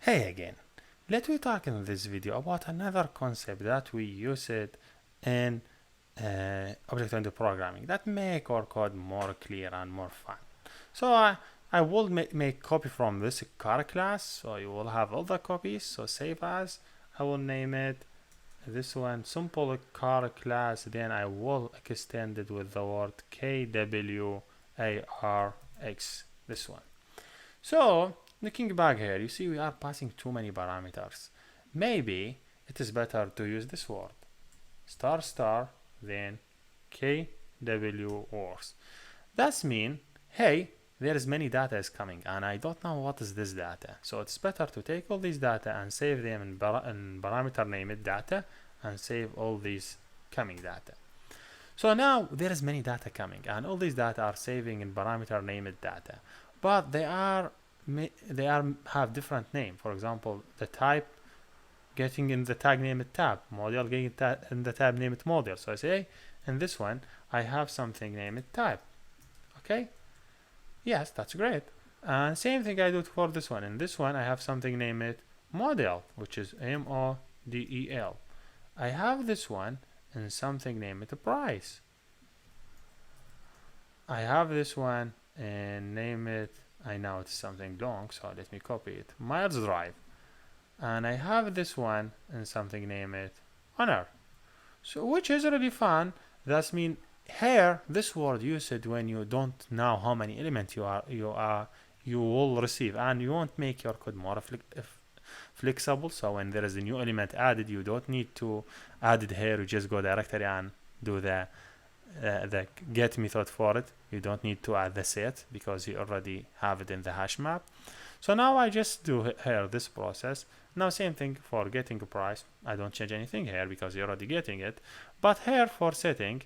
Hey again. Let me talk in this video about another concept that we use it in object-oriented programming that make our code more clear and more fun. So I will make copy from this car class, so you will have all the copies. So save as, I will name it this one simple car class, then I will extend it with the word kwarx, this one. So looking back here, you see we are passing too many parameters. Maybe it is better to use this word star star then kwargs. That's mean, hey, there is many data is coming and I don't know what is this data. So it's better to take all these data and save them in parameter named data and save all these coming data. So now there is many data coming and all these data are saving in parameter named data, but they have different name. For example, the type getting in the tag named tab, model getting in the tab named model. So I say in this one I have something named type. Okay, yes, that's great. And same thing I do for this one. In this one I have something named model, which is model. I have this one and something named price. I have this one and name it, I know it's something long, so let me copy it, miles drive. And I have this one and something name it honor. So which is really fun. That's mean here this word used when you don't know how many elements you will receive, and you won't make your code more flexible. So when there is a new element added, you don't need to add it here. You just go directly and do the get method for it. You don't need to add the set because you already have it in the hash map. So now I just do here this process. Now same thing for getting a price. I don't change anything here because you're already getting it. But here for setting,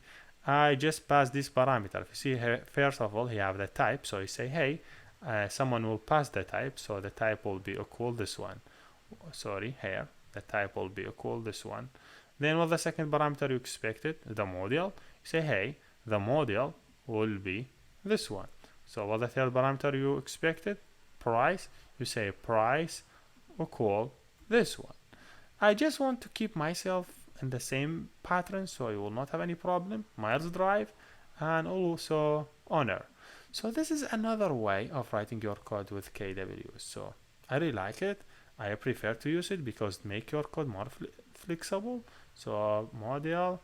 I just pass this parameter. If you see here, first of all, you have the type. So you say, hey, someone will pass the type. So the type will be equal this one. Sorry, here the type will be equal this one. Then with the second parameter you expected, the model, you say, hey, the model will be this one. So what the third parameter you expected, price, you say price equal this one. I just want to keep myself in the same pattern so you will not have any problem. Miles drive and also honor. So this is another way of writing your code with KWs. So I really like it. I prefer to use it because it make your code more flexible. So model,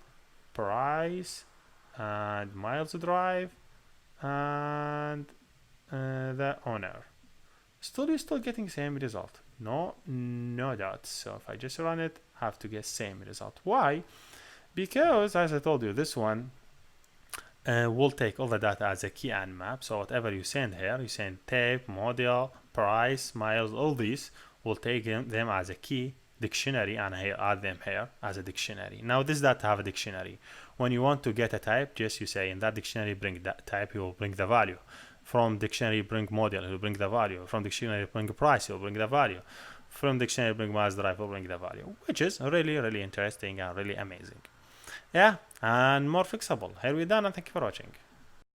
price, and miles drive, and the honor. You're still getting same result. No dots. So if I just run it, I have to get same result. Why? Because as I told you, this one will take all the data as a key and map. So whatever you send here, you send type, model, price, miles, all these will take them as a key dictionary, and I add them here as a dictionary. Now this data have a dictionary. When you want to get a type, just you say in that dictionary bring that type, you will bring the value. From dictionary bring model, it will bring the value. From dictionary bring price, it will bring the value. From dictionary bring miles drive, it will bring the value, which is really interesting and really amazing. Yeah, and more flexible. Here we're done, and thank you for watching.